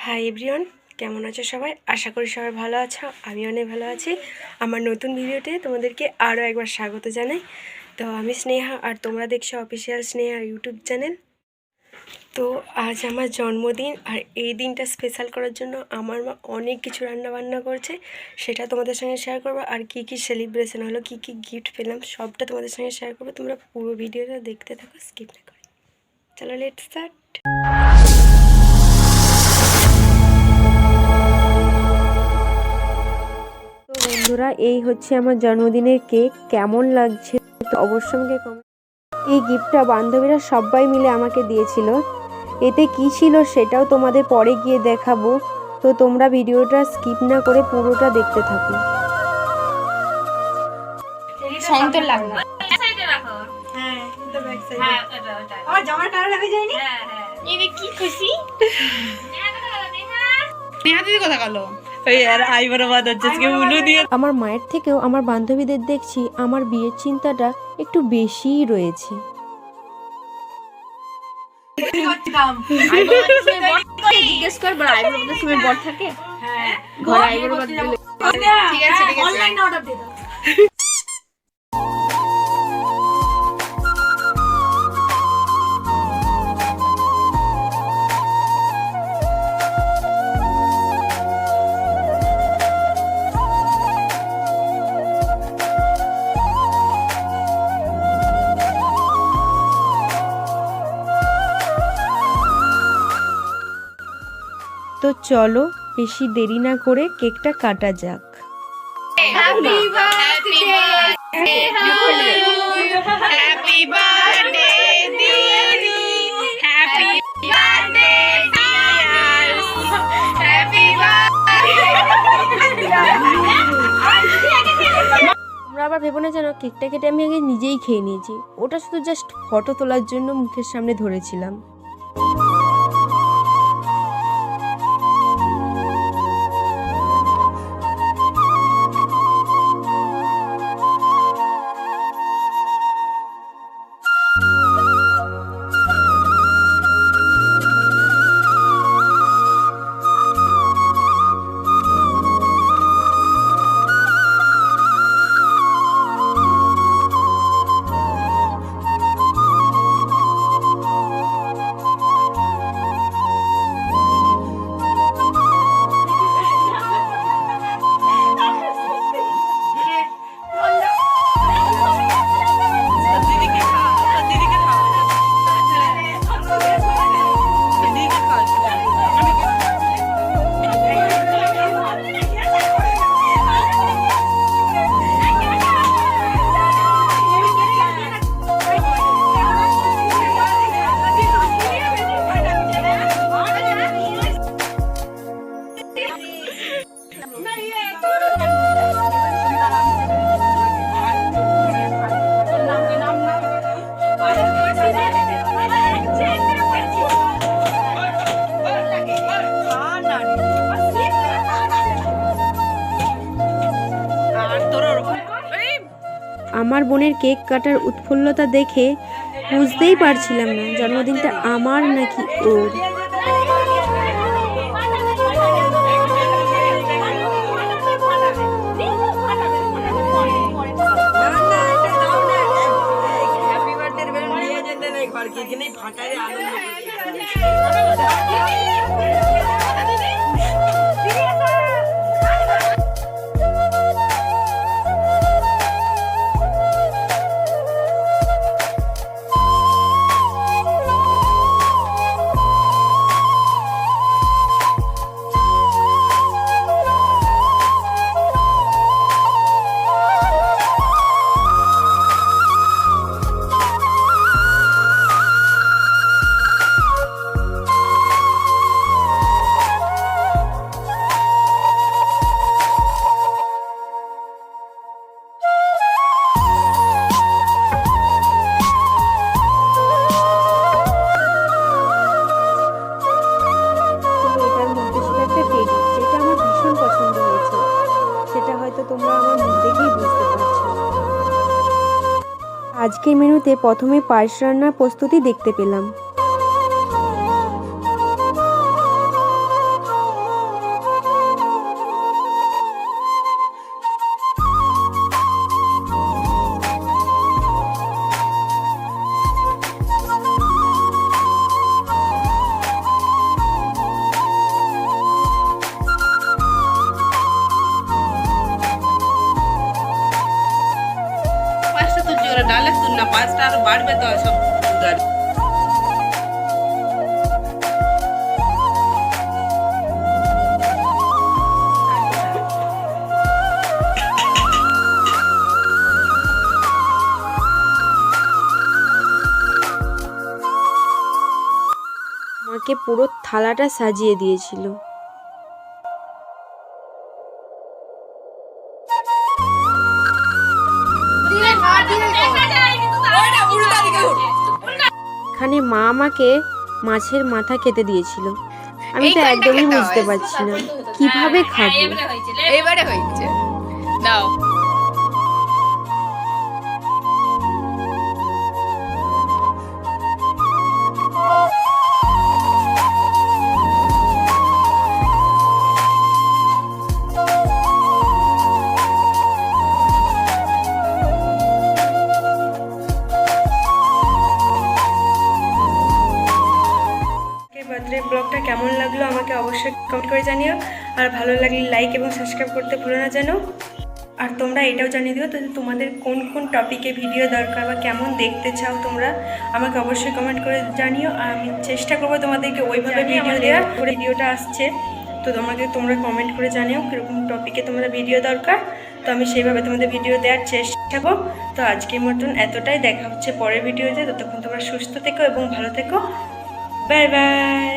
Hi everyone, কেমন আছো সবাই? আশা করি সবাই ভালো আছো। আমি অনেক ভালো আছি। আমার নতুন ভিডিওতে তোমাদেরকে আরও একবার স্বাগত জানাই। তো আমি স্নেহা, আর তোমরা দেখছো অফিসিয়াল স্নেহা ইউটিউব চ্যানেল। তো আজ আমার জন্মদিন, আর এই দিনটা স্পেশাল করার জন্য আমার মা অনেক কিছু রান্নাবান্না করছে, সেটা তোমাদের সঙ্গে শেয়ার করবো। আর কী কী সেলিব্রেশন হলো, কী কী গিফট পেলাম, সবটা তোমাদের সঙ্গে শেয়ার করবো। তোমরা পুরো ভিডিওটা দেখতে থাকো, স্কিপ না করে। চলো লেটস স্টার্ট। তো বন্ধুরা, এই হচ্ছে আমার জন্মদিনের কেক। কেমন লাগছে তো অবশ্যই আমাকে কমেন্ট। এই গিফটটা বান্ধবীরা সবাই মিলে আমাকে দিয়েছিল। এতে কি ছিল সেটাও তোমাদের পরে গিয়ে দেখাবো। তো তোমরা ভিডিওটা স্কিপ না করে পুরোটা দেখতে থাকো। সুন্দর লাগবে। কি খুশি আমার মায়ের থেকেও আমার বান্ধবীদের দেখছি আমার বিয়ের চিন্তাটা একটু বেশিই রয়েছে। জিজ্ঞেস কর বড় আইবুড়ো বলতে সময় বড় থাকে। হ্যাঁ ঘরে আইবুড়ো বলতে ঠিক আছে অনলাইনে অর্ডার দিয়ে দাও। তো চলো বেশি দেরি না করে কেকটা কাটা যাক। হ্যাপি বার্থডে হ্যাপি বার্থডে দিদি হ্যাপি বার্থডে ডিয়ার্স হ্যাপি তোমরা আবার ভেবো না যেন কেকটা কেটে আমি আগে নিজেই খেয়ে নিয়েছি। ওটা শুধু জাস্ট ফটো তোলার জন্য মুখের সামনে ধরেছিলাম। আমার বোনের কেক কাটার উৎফুল্লতা দেখে বুঝতেই পারছিলাম না জন্মদিনটা আমার নাকি ওর। আজকের মেনুতে প্রথমে পায়েস রান্নার প্রস্তুতি দেখতে পেলাম। পারবে তো সব উদার। মাকে পুরো থালাটা সাজিয়ে দিয়েছিল। এখানে মা আমাকে মাছের মাথা খেতে দিয়েছিল। আমি তো একদমই বুঝতে পারছি না কিভাবে খাবো। এবারে হয়েছে দাও। বার্থডে ব্লগটা কেমন লাগলো আমাকে অবশ্যই কমেন্ট করে জানিও, আর ভালো লাগলে লাইক এবং সাবস্ক্রাইব করতে ভুলো না যেন। আর তোমরা এটাও জানিয়ে দিও তোমাদের কোন কোন টপিকে ভিডিও দরকার বা কেমন দেখতে চাও তোমরা আমাকে অবশ্যই কমেন্ট করে জানিও। আর আমি চেষ্টা করবো তোমাদেরকে ওইভাবে ভিডিও দেওয়ার। ভিডিওটা আসছে তো তোমরা কমেন্ট করে জানিও কীরকম টপিকে তোমরা ভিডিও দরকার, তো আমি সেইভাবে তোমাদের ভিডিও দেওয়ার চেষ্টা করবো। তো আজকের মতন এতটাই, দেখা হচ্ছে পরের ভিডিওতে। ততক্ষণ তোমরা সুস্থ থেকো এবং ভালো থেকো। Bye bye.